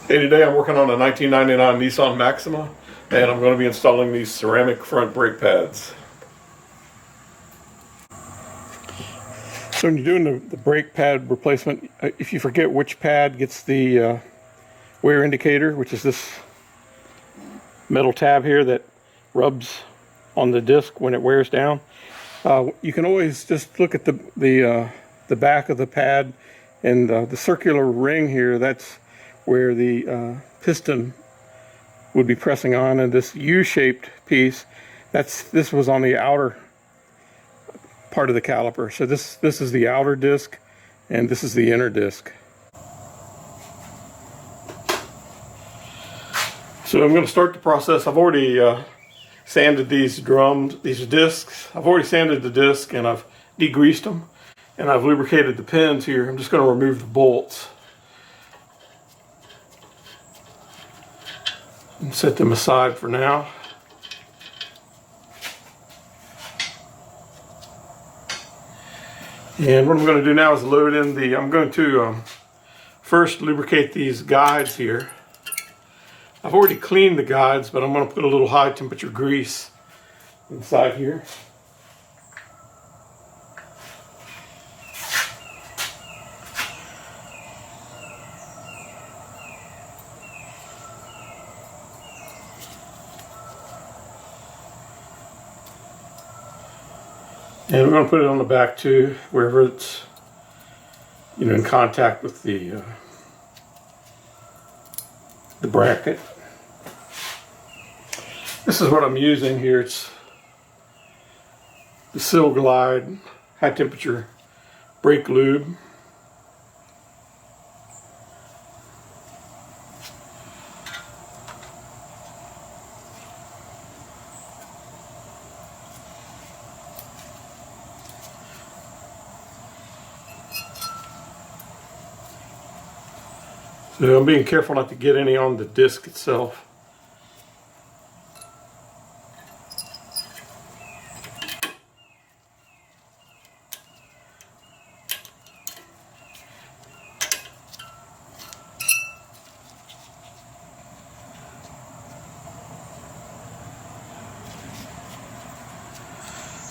Hey, today I'm working on a 1999 Nissan Maxima, and I'm going to be installing these ceramic front brake pads. So when you're doing the brake pad replacement, if you forget which pad gets the wear indicator, which is this metal tab here that rubs on the disc when it wears down, you can always just look at the back of the pad, and the circular ring here, that's where the piston would be pressing on, and this U-shaped piece, this was on the outer part of the caliper. So this is the outer disc, and this is the inner disc. So I'm going to start the process. I've already sanded these discs. I've already sanded the disc, and I've degreased them, and I've lubricated the pins here. I'm just going to remove the bolts and set them aside for now. And what I'm going to do now is load in I'm going to first lubricate these guides here. I've already cleaned the guides, but I'm going to put a little high temperature grease inside here. And we're going to put it on the back too, wherever it's, in contact with the bracket. This is what I'm using here. It's the Sil Glide high temperature brake lube. So I'm being careful not to get any on the disc itself.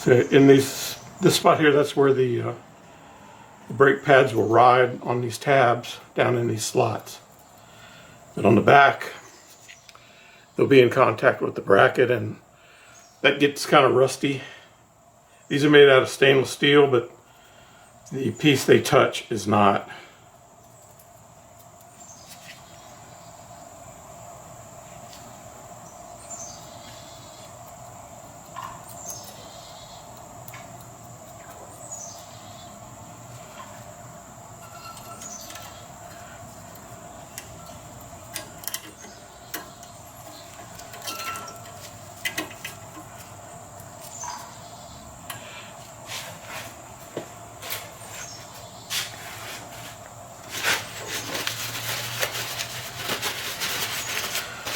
So in this spot here, that's where the brake pads will ride on these tabs down in these slots. And on the back, they'll be in contact with the bracket, and that gets kind of rusty. These are made out of stainless steel, but the piece they touch is not.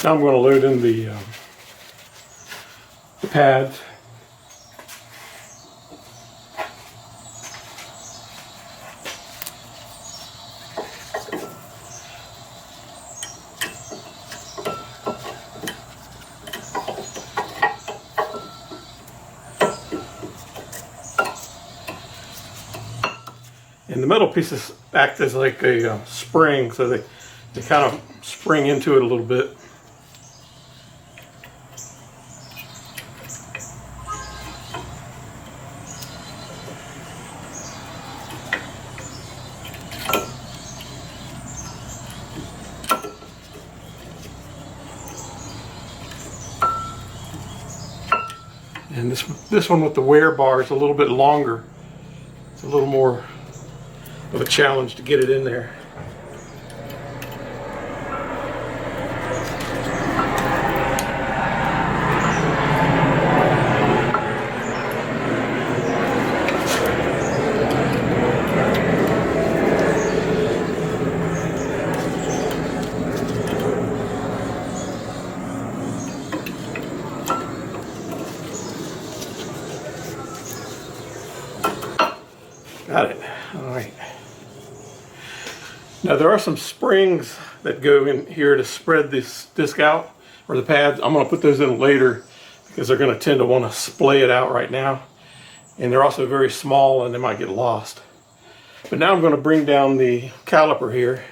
Now I'm going to load in the pads. And the metal pieces act as like a spring, so they kind of spring into it a little bit. And this one with the wear bar is a little bit longer. It's a little more of a challenge to get it in there. Got it. All right. Now there are some springs that go in here to spread this disc out, or the pads. I'm going to put those in later because they're going to tend to want to splay it out right now. And they're also very small and they might get lost. But now I'm going to bring down the caliper here.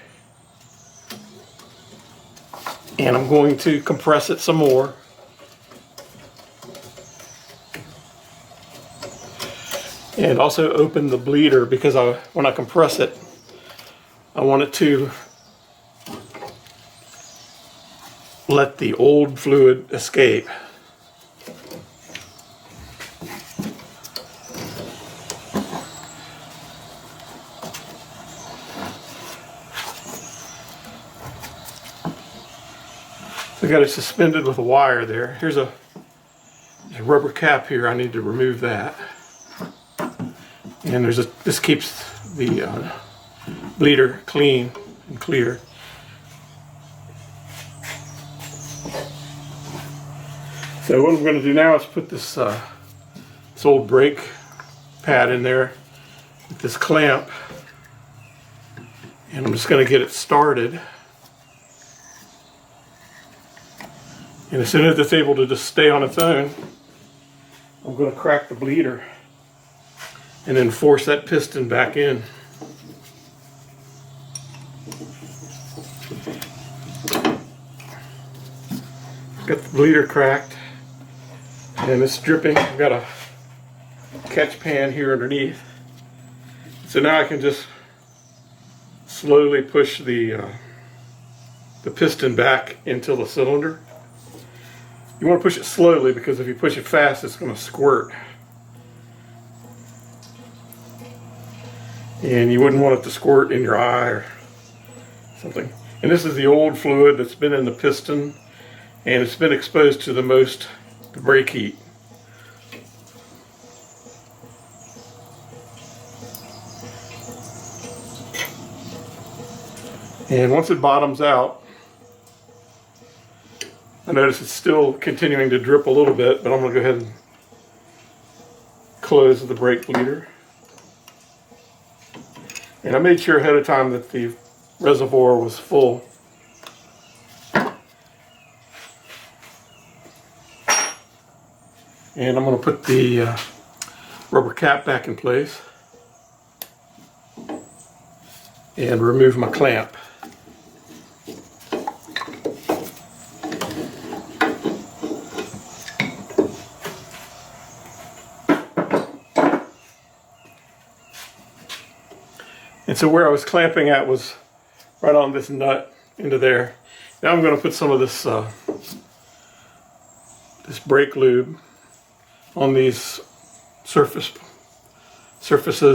And I'm going to compress it some more. And also open the bleeder because when I compress it, I want it to let the old fluid escape. So I got it suspended with a wire there. Here's a rubber cap here. I need to remove that. And this keeps the bleeder clean and clear. So what I'm going to do now is put this old brake pad in there with this clamp, and I'm just going to get it started. And as soon as it's able to just stay on its own, I'm going to crack the bleeder and then force that piston back in. Got the bleeder cracked and it's dripping. I've got a catch pan here underneath. So now I can just slowly push the piston back into the cylinder. You want to push it slowly because if you push it fast, it's going to squirt. And you wouldn't want it to squirt in your eye or something. And this is the old fluid that's been in the piston, and it's been exposed to the brake heat. And once it bottoms out, I notice it's still continuing to drip a little bit, but I'm going to go ahead and close the brake bleeder. And I made sure ahead of time that the reservoir was full. And I'm going to put the rubber cap back in place and remove my clamp. And so where I was clamping at was right on this nut into there. Now I'm going to put some of this this brake lube on these surfaces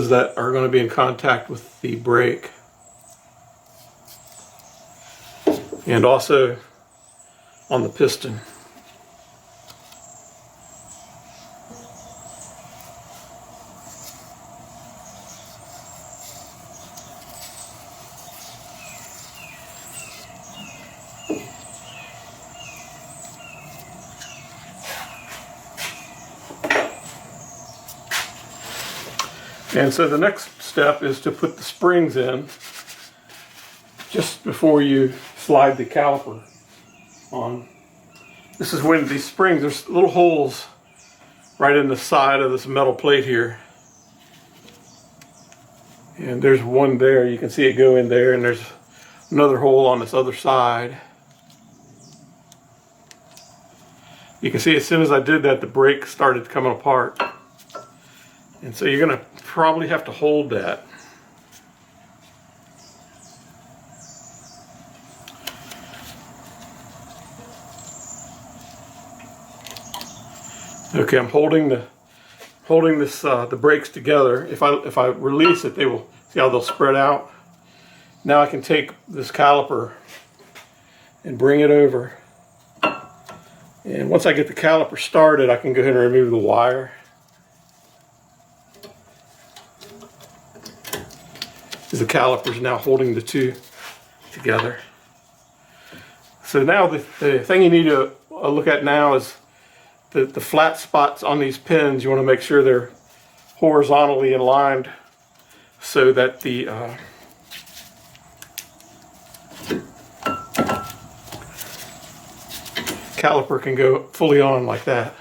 that are going to be in contact with the brake, and also on the piston. And so the next step is to put the springs in just before you slide the caliper on. This is when these springs, there's little holes right in the side of this metal plate here. And there's one there, you can see it go in there, and there's another hole on this other side. You can see as soon as I did that, the brake started coming apart. And so you're going to probably have to hold that. Okay, I'm holding this the brakes together. If I release it, they will see how they'll spread out. Now I can take this caliper and bring it over. And once I get the caliper started, I can go ahead and remove the wire. The caliper is now holding the two together. So now the thing you need to look at now is the flat spots on these pins. You want to make sure they're horizontally aligned so that the caliper can go fully on like that.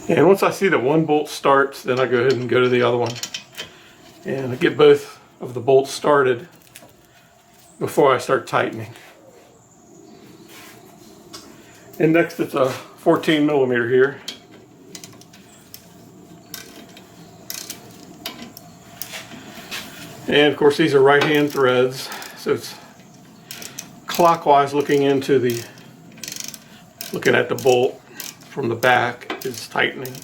And once I see that one bolt starts, then I go ahead and go to the other one. And I get both of the bolts started before I start tightening. And next it's a 14 millimeter here. And of course these are right hand threads, so it's clockwise looking at the bolt from the back is tightening.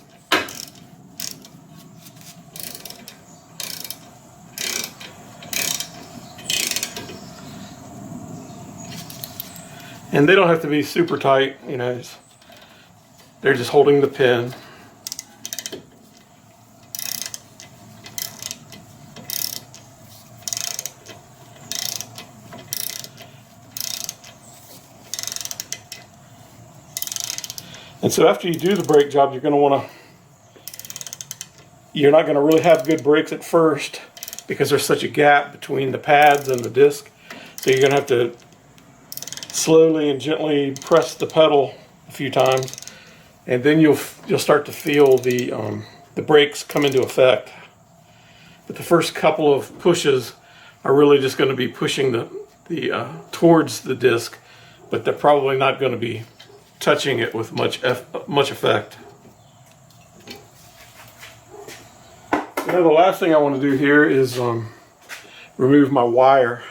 And they don't have to be super tight, you know, they're just holding the pin. And so after you do the brake job, you're not going to really have good brakes at first because there's such a gap between the pads and the disc. So you're going to have to slowly and gently press the pedal a few times, and then you'll start to feel the brakes come into effect. But the first couple of pushes are really just going to be pushing towards the disc, but they're probably not going to be touching it with much effect. Now the last thing I want to do here is remove my wire.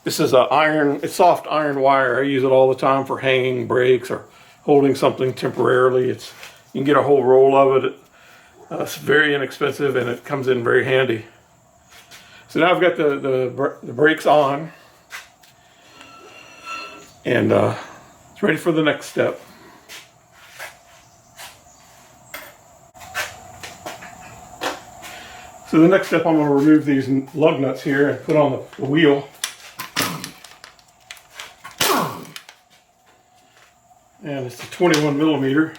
This is it's soft iron wire. I use it all the time for hanging brakes or holding something temporarily. You can get a whole roll of it. It's very inexpensive and it comes in very handy. So now I've got the brakes on, and it's ready for the next step. So the next step, I'm going to remove these lug nuts here and put on the wheel. And it's a 21 millimeter.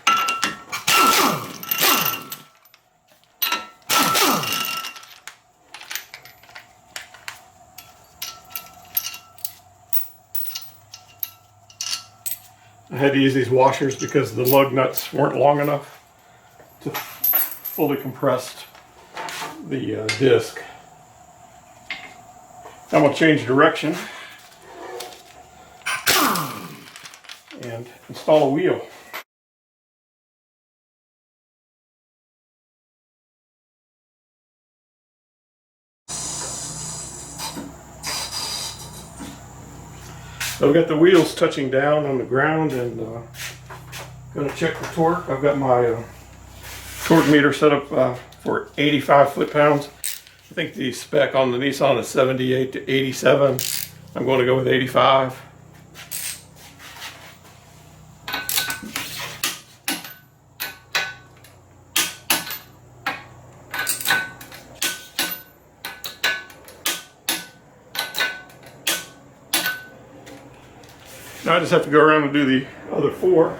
I had to use these washers because the lug nuts weren't long enough to fully compress the disc. I'm going to change direction and install a wheel. So I've got the wheels touching down on the ground, and going to check the torque. I've got my torque meter set up for 85 foot-pounds. I think the spec on the Nissan is 78 to 87. I'm going to go with 85. Now I just have to go around and do the other four.